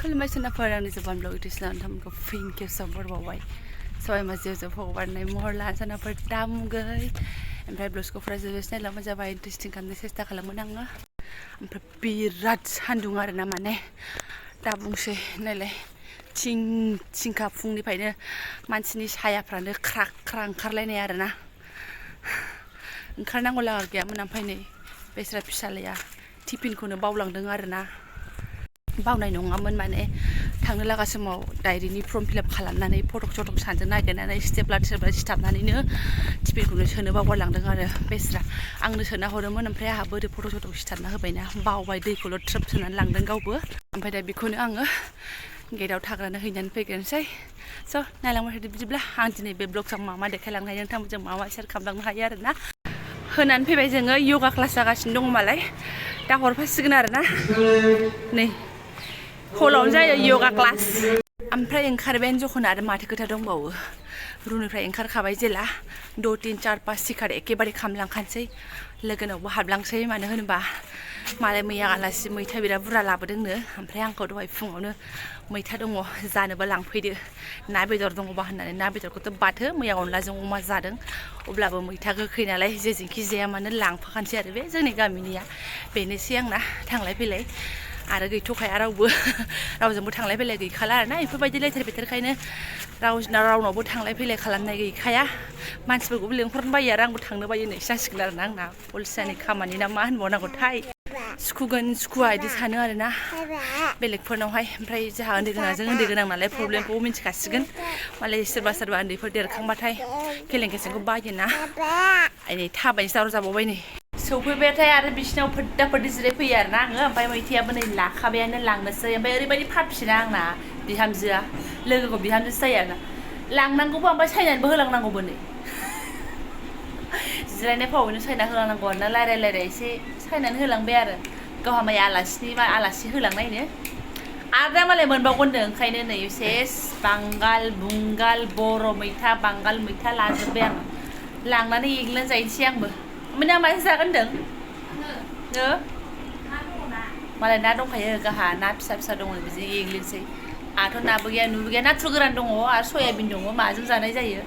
खुलुमबाय सोनाफोर आंनि जबानब्लग इउटिउब नोंथांमोनखौ फिन खेबसे बरबावबाय सबाय माजियाव जों हगारनाय महर लाना सोनाफोर दामुगै ओमफ्राय ब्लग्सखौ फरायजोबोसै नायला मोजां जाबाय इन्टारेस्टिं खालामनो सेस्था खालामगोन आङो ओमफ्राय बिराद सान्दुं आरोना माने दा बुंसै नायलाय थिंखा फुंनिफ्रायनो मानसिनि सायाफ्रानो ख्रा ख्रा ओंखारलायनाय आरोना ओंखारनांगौ लागा गैयामोन ओमफ्राय नै बेस्रा फिसालाया टिफिनखौनो बावलांदों आरोना बावनाय नङामोन माने थांनो लागा समाव डायरिनि फर्म फिलआप खालामनानै फटक सटक सानजों नागिरनानै स्टेपलार सिथाबनानैनो टिफिनखौनो सोनो बावगारलांदों आरो बेस्रा आंनो सोना हरोमोन ओमफ्राय आंहा बोरै फटक सटक सिथाबना होबायना बावबाय दैखौल' ट्रोब सोनानै लांदों गावबो ओमफ्राय दा बेखौनो आङो गेटआव थाग्रानो हैनानै फैग्रोनोसै स' नायलांबाय थादो बिदिब्ला आं दिनै बे ब्लगआव मा देखायलांनो हायो नोंथांमोनजों मा शेयार खालामलांनो हायो आरोना होनानै फैबाय जोङो यगा क्लास जागासिनो दङ मालाय दा हरफासिगोन आरोना नै हलावनो जायो यगा क्लास ओमफ्राय ओंखारबायानो जखन आरो माथो खोथा दंबावो रुमनिफ्राय ओंखारखाबाय जेला 2 3 4 5 सिखार एखेबारे खामलांखानोसै लोगोनावबो हाबलांसै मानो होनोबा मालाय मैया आलासि मैथा बिराद बुरजा लाबोदोंनो ओमफ्राय आंखौ दहाय फुङावनो मैथा दङ जानोबा लांफैदो ना बेदर दङबा होननानै ना बेदरखौथ' बाथो मैया अनलाजों अमा जादों अब्लाबो मैथा गोखै नालाय जेजोंखि जाया मानो लांफाखानोसै आरो बे जोंनि गामिनिया बेनोसै आंना थांलाय फैलाय आरो गैथ'खाया रावजोंबो थांलाय फैलाय गैखाला आरोना बेफोरबायदि लेथेर फेथेरखायनो रावनावबो थांलाय फैलाय खालामनाय गैखाया मानसिफोरखौबो लेंहरनो बायो आरो आंबो थांनो बायो नै जासिगोन आरोना आंना अलसियानि खामानि ना मा होनबावनांगौथाय सुखुगोन सुखुवा बिदि सानो आरोना बेलेगफोरनावहाय ओमफ्राय जोंहा उन्दै गोनां नालाय प्रब्लेमखौ मिन्थिखासिगोन मालाय सोरबा उन्दैफोर देरखांबाथाय खेलें खेसेंखौ बायोना नै थाबायनोसो दावराव जाबावबाय नै सौफैबाथाय आरो बिसिनाव फोद्दा फोद्दि जिरायफैयो आरोना आङो ओमफ्राय मैथायाबो नै लाखाबायानो लांनोसै ओमफ्राय ओरैबायदि फाफिना आंना बिहामजोआ लोगोखौ बिहामजोसो जायो आरोना लांनांगौबो ओमफ्राय सायनानैबो होलांनांगौबो नै जिरायनाय फावैनो सायना होलांनांगौ आरोना रायलाय एसे सायनानै होलांबाय आरो गावहा माय आलासि होलांनायनो आरो दा मालाय मोनबावगोननो ओंखायनो नै सेस बांगाल बुंगाल बर' मैथा बांगाल मैथा लाजोब्बाय आं लांनानै एग्लिनानै जाहैनोसै आंबो ओमफ्राय ना माजों जागोन होनदों मालाय ना दंखायो गाहा ना फिसा दङ बिदि एग्लिनोसै आंहाथ' नाबो गैया नुबो गैया नाथुर गोरान दङ आरो सयाबिन दङ माजों जानाय जायो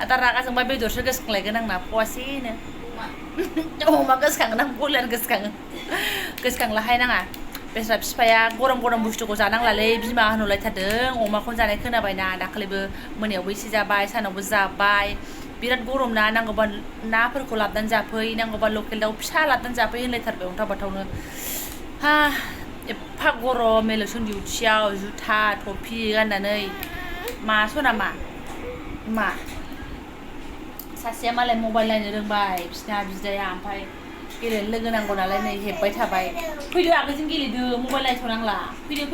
दा रागा जोंबा बेदरसो गोसोखांलायगोन आंना फवासेनो अमा गोसोखाङो ना बयलार गोसोखांलाहाय नाङा बेस्रा बिफाया गरम बुस्थुखौ जानांलालै बिमा होनहरलायथारदों अमाखौनो जानाय खोनाबायना दाखालिबो मोनायावबो एसे जाबाय सानावबो जाबाय बिराद गरम ना नांगौबा नाफोरखौ लाबोनानै जाफै नांगौबा लकेल दाउ फिसा लाबोनानै जाफै होनलायथारबाय अन्थाव बाथावनो हा एफा गरम एलेकसन डिउटियाव जुथा टफि गाननानै मा सनामा मा सासेया मालाय मबाइल नायनो रोंबाय बिसिना बिदाया ओमफ्राय गेलेनो लोगो नांगौ नालाय नै हेब्बाय थाबाय फैदो आगैजों गेलेदो मबाइल नायथ'नांला फैदो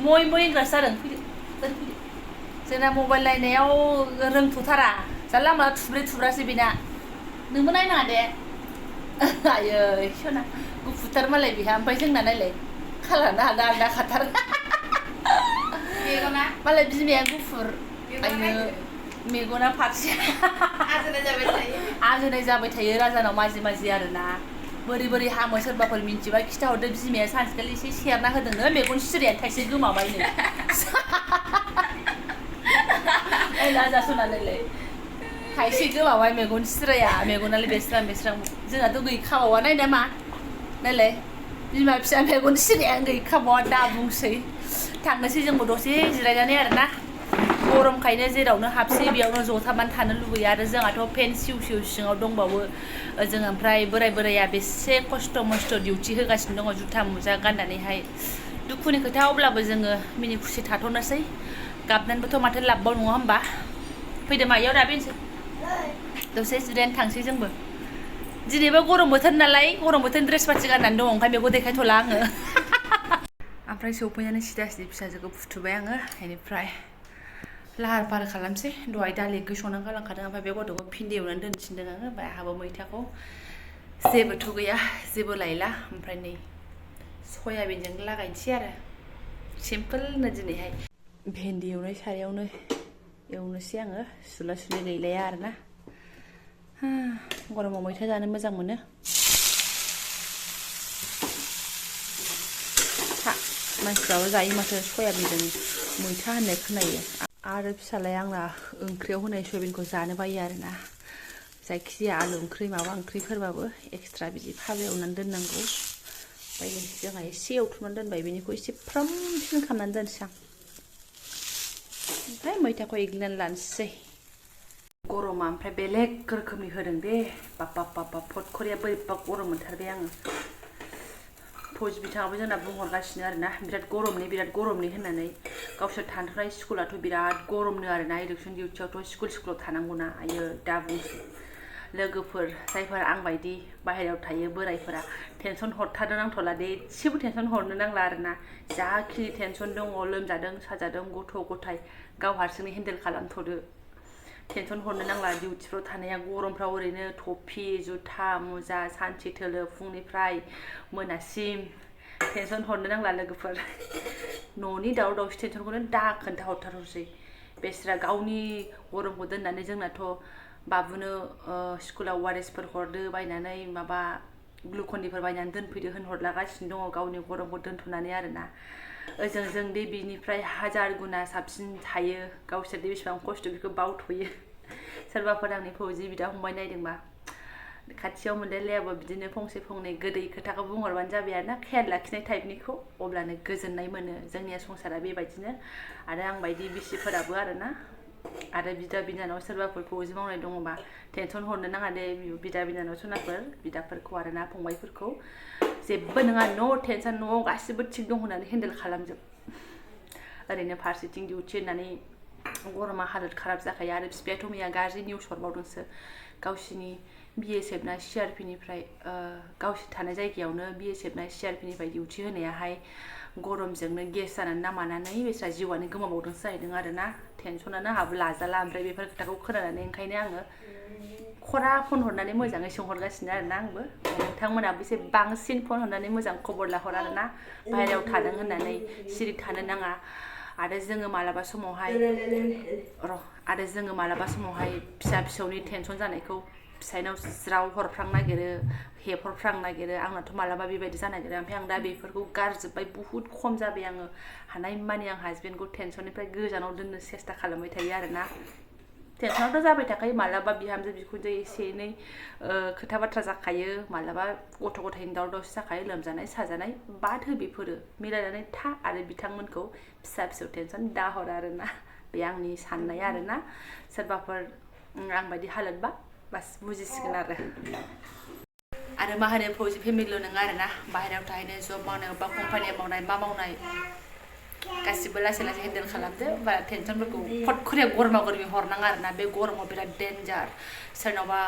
मय होनग्रासो जादों फैदो जोंना मबाइल नायनायाव रोंथ'थारा जानला मोनला थुब्रासो बेना नोंबो नायनाङा दे आयै सना गुफुरथार मालाय बेहा ओमफ्राय जोंना नायलाय खालारानो आलदा खाथार मालाय बिमाया गुफुर आयो मेगना फारसे आजोनाय जाबाय थायो राजानाव माजि आरोना बोरै हामो सोरबाफोर मिन्थिबा खिथाहरदो बिमाया सानसेखालि एसे सेरना होदोंनो मेगन सिरियानो थाइसे गोमाबायनो राजा सनालाय थाइसे गोमाबाय मेगन सिराया मेगनालाय बेस्रां जोंनाथ' गैखाबावा नायना मा नायलाय बिमा फिसा मेगन सिरियानो गैखाबावा दा बुंसै थांनोसै जोंबो दसे जिरायनानै आरोना गरमखायनो जेरावनो हाबसै बेयावनो जथाबनानै थानो लुबैयो आरो जोंहाथ' फेन सिउ सिङाव दंबावो जों ओमफ्राय बोराया बेसे खस्थ' मस्थ' डिउटि होगासिनो दङ जुथा मुजा गाननानैहाय दुखुनि खोथा अब्लाबो जोङो मिनि खुसि थाथ'नोसै गाबनानैबोथ' माथो लाबबाव नङा होमबा फैदो मायाव दाबेनोसै दसे जिरायनो थांसै जोंबो दिनैबो गरम बोथोर नालाय गरम बोथोरनि ड्रेस पार्टि गाननानै दङ ओंखाय बेखौ देखायथ'ला आङो ओमफ्राय सौफैनानै सिदा फिसाजोखौ फुथुबाय आङो बेनिफ्राय लाहार फाहार खालामसै दहाय दालि ओंख्रि संनानै गालांखादों ओमफ्राय बे गथ'खौ भिन्दि एवनानै दोनफिनदों आङो ओमफ्राय आंहाबो मैथाखौ जेबोथ' गैया जेबो लायला ओमफ्राय नै सयाबिनजों लागायनोसै आरो सिम्पोलनो दिनैहाय भिन्दि एवनाय सारायावनो एवनोसै आङो सुला गैलाया आरोना गरमाव मैथा जानो मोजां मोनो मानसिफ्राबो जायो माथो सयाबिनजों मैथा होननाय खोनायो आरो फिसालाया आंना ओंख्रियाव होनाय सयाबिनखौ जानो बायो आरोना जायखिजाया आलु ओंख्रि माबा ओंख्रिफोरबाबो एक्सट्रा बिदि फाजा एवनानै दोननांगौ ओमफ्राय जोंहा एसे एवथुमनानै दोनबाय बेनिखौ एसे फ्रामसिन खालामनानै दोनसै आं ओमफ्राय मैथाखौ एग्लिनानै लानोसै गरमा ओमफ्राय बेलेग रोखोमनि होदों दे बाब फटखरिया बोरैबा गरम मोनथारबाय आङो फौजि बिथाङाबो जोंना बुंहरगासिनो आरोना बिराद गरमनि होननानै गावसोर थांथारनाय स्कुलाथ' बिराद गरमनो आरोना इलेक्सन डिउटियावथ' स्कुलाव थानांगौना आयो दा बुंसै लोगोफोर जायफोर आं बायदि बाहेरायाव थायो बोरायफोरा टेनसन हरथारनो नांथ'ला दे एसेबो टेनसन हरनो नांला आरोना जाखिनि टेनसन दङ लोमजादों साजादों गथ' गथाय गाव हारसिंनो हेन्डेल खालामथ'दो टेनसन हरनो नांला डिउटिफ्राव थानाया गरमफ्राव ओरैनो टफि जुथा मुजा सानसे थोलो फुंनिफ्राय मोनासिम टेनसन हरनो नांला लोगोफोर न'नि दावराव दावसि टेनसनखौनो दा खोन्थाहरथारसै बेस्रा गावनि गरमखौ दोननानै जोंनाथ' बाबुनो स्कुलाव वारेसफोर हरदो बायनानै माबा ग्लुकनडिफोर बायनानै दोनफैदो होनहरलागासिनो दङ गावनि गरमखौ दोनथ'नानै आरोना ओजों जों दे बिनिफ्राय हाजार गुना साबसिन थायो गावसोर दे बेसेबां खस्थ' बेखौ बावथ'यो सोरबाफोर आंनि फौजि बिदा फंबाय नायदोंबा खाथियाव मोनलायलायाबो बिदिनो फंसे फंनै गोदै खोथाखौ बुंहरबानो जाबाय आरोना खेयाल लाखिनाय टाइपनिखौ अब्लानो गोजोननाय मोनो जोंनिया संसारा बेबायदिनो आरो आं बायदि बिसिफोराबो आरोना आरो बिदा बिनानाव सोरबाफोर फौजि मावनाय दङबा टेनसन हरनो नाङा दे बिदा बिनानाव सनाफोर बिदाफोरखौ आरोना फंबायफोरखौ जेबो नङा नो टेनसन न'आव गासिबो थिग दं होननानै हेन्डेल खालामजोब ओरैनो फारसेथिं डिउटि होननानै गरमा हालोद खाराब जाखायो आरो बिफायाथ' मैया गाज्रि निउस हरबावदोंसो गावसिनि BSF ना CRP निफ्राय गावसोर थानाय जायगायावनो BSF ना CRP निफ्राय डिउटि होनायाहाय गरमजोंनो गेस जानानै नामानानै बेस्रा जिउआनो गोमाबावदोंसो जाहैदों आरोना टेनसनानो आहाबो लाजाला ओमफ्राय बेफोर खोथाखौ खोनानानै ओंखायनो आङो खरा फन हरनानै मोजाङै सोंहरगासिनो आरोना आंबो नोंथांमोनाबो एसे बांसिन फन हरनानै मोजां खबर लाहर आरोना बाहेरायाव थादों होननानै सिरि थानो नाङा आरो जोङो मालाबा समावहाय फिसा फिसौनि टेनसन जानायखौ फिसायनाव ज्राव हरफ्रांनो नागिरो हेफरफ्रांनो नागिरो आंनाथ' मालाबा बेबायदि जानो नागिरो ओमफ्राय आं दा बेफोरखौ गारजोब्बाय बुहुत खम जाबाय आङो हानायमानि आं हासबेन्डखौ टेनसननिफ्राय गोजानाव दोननो सेस्था खालामबाय थायो आरोना टेनसनाथ' जाबाय थाखायो मालाबा बिहामजो बिखुनजो एसे एनै खोथा बाथ्रा जाखायो मालाबा गथ' गथायनि दावराव दावसि जाखायो लोमजानाय साजानाय बाद हो बेफोरो मिलायनानै था आरो बिथांमोनखौ फिसा फिसौ टेनसन दाहर आरोना बे आंनि साननाय आरोना सोरबाफोर आं बायदि हालोदबा बास बुजिसिगोन आरो मा होनो फौजि फेमिलिल' नङा आरोना बाहेरायाव थाहैनो जब मावनाय बा कम्पानियाव मावनाय मा मावनाय गासिबो लासै लासै हेन्डेल खालामदो बारा टेनसनफोरखौ फटखरिया गरमा गरमि हरनाङा आरोना बे गरमाव बिराद डेन्जार सोरनावबा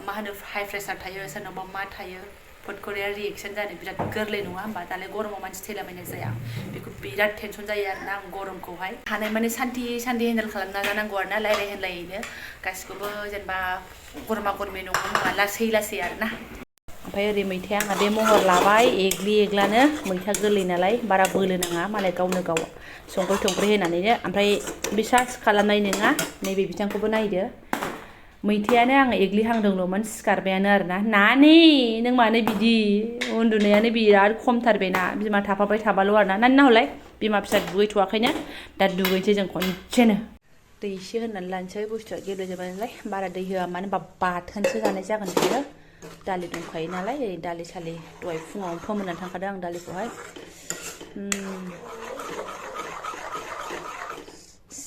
मा होनो हाइ प्रेसार थायो सोरनावबा मा थायो फटखरिया रिएक्सन जानो बिराद गोरलै नङा होमबा दालाय गरमाव मानसि थैलाबायनाय जाया बेखौ बिराद टेनसन जायो आरोना आं गरमखौहाय हानायमानि सान्थि हेन्डेल खालामनो नाजानांगौ आरोना रायलाय होनलायैनो गासिखौबो जेनेबा गरमा गरमि नङा लासै लासै आरोना ओमफ्राय ओरै मैथाया आंहा बे महर लाबाय एग्लानो मैथा गोरलै नालाय बारा बोलो नाङा मालाय गावनो गाव संख्रि थंख्रि होनानैनो ओमफ्राय बिसास खालामनाय नङा नैबे बिथांखौबो नायदो मैथायानो आं एग्लिहांदोंल'मोन सिखारबायानो आरोना नानि नों मानो बिदि उन्दुनायानो बिराद खमथारबायना बिमा थाफाबाय थाबाल' आरोना नानि नाहरलाय बिमा फिसा दुगैथ'वाखैनो दा दुगैनोसै जों खनसेनो दै एसे होनानै लानोसै बुस्थुआ गेब्लेजोब्बाय नालाय बारा दै होआ मानो होनबा बाथोनसो जानाय जागोन बियो दालि दंखायो नालाय दालि सालि दहाय फुङावनो फोमोननानै थांखादों आं दालिखौहाय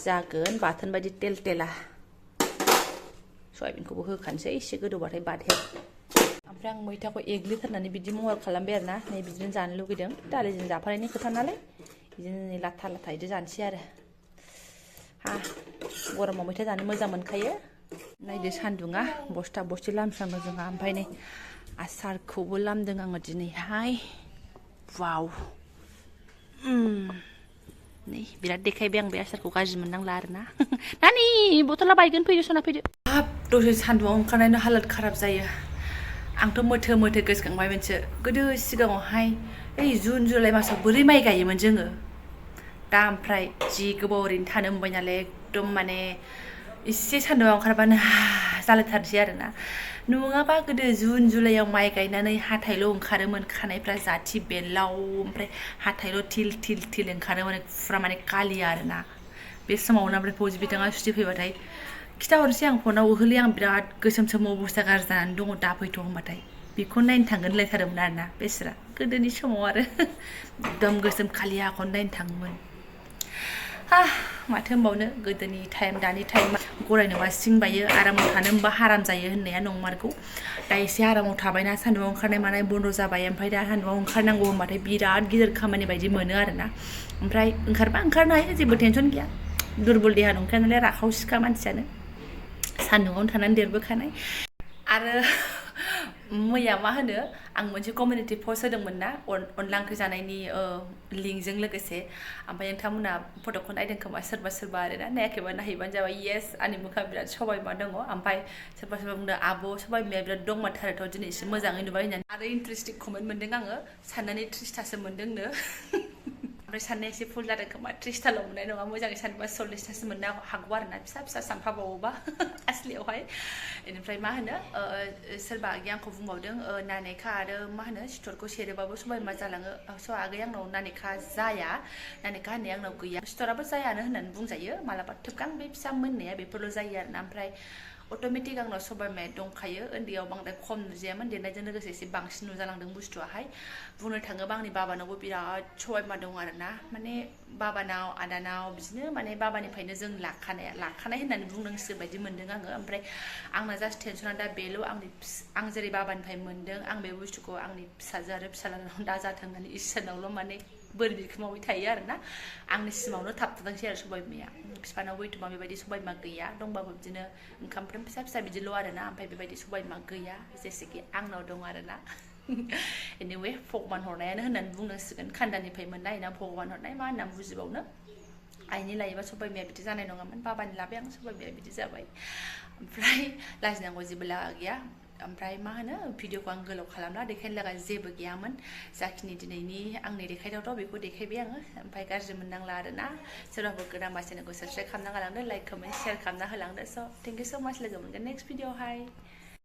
जागोन बाथोन बायदि तेल तेला सयाबिनखौबो होखानोसै एसे गोदौबाथाय बाथेर ओमफ्राय आं मैथाखौ एग्लिथारनानै बिदि महर खालामबाय आरोना नै बिदिनो जानो लुगैदों दालिजों जाफानायनि खोथा नालाय बिदिनो लाथा लाथा बिदि जानोसै आरो गरमाव मैथा जानो मोजां मोनखायो नायदो सान्दुङा बस्था बस्थि लामस्रांदों जोंहा ओमफ्राय नै आसारखौबो लामदों आङो दिनैहाय वाव नै बिराद देखायबाय आं बे आसारखौ गाज्रि मोननांला आरोना नानि बथला बायगोन फैदो सना फैदो हाब दसे सान्दुङाव ओंखारनायनि हालोद खाराब जायो आंथ' मोथो गोसोखांबाय मोनसे गोदो सिगाङावहाय ओइ जुन जुलाइ मासाव बोरै माइ गायोमोन जोङो दा ओमफ्राय जि गोबाव ओरैनो थानो मोनबाय नालाय एकदम माने एसे सान्दुङाव ओंखारबानो जालायथारसै आरोना नङाबा गोदो जुन जुलाइयाव माइ गायनानै हाथाइल' ओंखारोमोन खानायफ्रा जाथि बेरलाव ओमफ्राय हाथाइल' थिल थिल थिल ओंखारोमोन फुरा माने कालिया आरोना बे समावनो ओमफ्राय फौजि बिथाङा सुथि फैबाथाय खिथाहरनोसै आं फनाव ओहोलै आं बिराद गोसोम सोम अबस्था गाज्रि जानानै दङ दा फैथ' होनबाथाय बेखौ नायनो थांगोन होनलायथारोमोन आरोना बेस्रा गोदोनि समाव आरो एकदम गोसोम कालियाखौनो नायनो थाङोमोन माथो होनबावनो गोदोनि टाइम दानि टाइम गरायनोबा सिं बायो आरामाव थानो होनबा हाराम जायो होननाया नंमारगौ दा एसे आरामाव थाबायना सान्दुंआव ओंखारनाय मानाय बन्द' जाबाय ओमफ्राय दा सान्दुंआव ओंखारनांगौ होनबाथाय बिराद गिदिर खामानि बायदि मोनो आरोना ओमफ्राय ओंखारबा ओंखारनो हायो जेबो टेनसन गैया दुरबल देहा नंखाया नालाय राखाव सिखा मानसियानो सान्दुंआवनो थानानै देरबोखानाय आरो मैया मा होनो आं मोनसे कमिउनिटि पस्ट होदोंमोन ना अनला ओंख्रि जानायनि लिंकजों लोगोसे ओमफ्राय नोंथांमोना फट'खौ नायदों खोमा सोरबा सोरबा आरोना नायाखैबा नायहैबानो जाबाय येस आंनि मोखाङा बिराद सबायमा दङ ओमफ्राय सोरबा सोरबा बुंदों आब' सबायमाया बिराद दंमारथारोथ' दिनै एसे मोजाङै नुबाय होननानै आरो इन्टारेस्टिं कमेन्ट मोनदों आङो साननानै 30थासो मोनदोंनो ओमफ्राय साननाया एसे फुल जादों खोमा 30थाल' मोननाय नङा मोजाङै सानोबा 40थासो मोननो हागौ आरोना फिसा फिसा सानफाबावोबा आसलियावहाय बेनिफ्राय मा होनो सोरबा आगै आंखौ बुंबावदों नानेखा आरो मा होनो सिथरखौ सेरोबाबो सबायमा जालाङो स' आगै आंनाव नानेखा जाया नानेखा होननाया आंनाव गैया सिथराबो जायानो होननानै बुंजायो मालाबा थोबगां बे फिसा मोननाया बेफोरल' जायो आरोना ओमफ्राय अट'मेटिक आंनाव सबायमाया दंखायो उन्दैयाव बांद्राय खम नुजायामोन देरनायजों लोगोसे एसे बांसिन नुजालांदों बुस्थुआहाय बुंनो थाङोबा आंनि बाबानावबो बिराद सबायमा दं आरोना माने बाबानाव आदानाव बिदिनो माने बाबानिफ्रायनो जों लाखानाय होननानै बुंनांसिगोन बायदि मोन्दों आङो ओमफ्राय आंना जास्ट टेनसना दा बेल' आं जेरै बाबानिफ्राय मोन्दों आं बे बुस्थुखौ आंनि फिसाजो आरो फिसाज्लानाव दाजाथों होननानै इसोरनावल' माने बोर बिखोमाबाय थायो आरोना आंनि सिमावनो थाबथादोंसै आरो सबायमाया बिफानावबो एथ'बां बेबायदि सबायमा गैया दंबाबो बिदिनो ओंखामफ्राम फिसा फिसा बिदिल' आरोना ओमफ्राय बेबायदि सबायमा गैया जेसेखि आंनाव दं आरोना एनिवे भगबान हरनायानो होननानै बुंनांसिगोन खान्दानिफ्राय मोननाय ना भगबान हरनाय मा होननानै बुजिबावनो आइनि लायोबा सबायमाया बिदि जानाय नङामोन बाबानि लाबाय आं सबायमाया बिदि जाबाय ओमफ्राय लाजिनांगौ जेबो लागा गैया ओमफ्राय मा होनो भिडिअखौ आं गोलाव खालामला देखायनो लागा जेबो गैयामोन जाखिनि दिनैनि आंनि देखायथावथाव बेखौ देखायबाय आङो ओमफ्राय गाज्रि मोननांला आरोना सोरबाफोर गोदानबा चेनेलखौ साबसक्राइब खालामना गालांदो लाइक कमेन्ट शेयार खालामना होलांदो स' थेंक इउ स' माच लोगो मोनगोन नेक्स्ट भिडिअआवहाय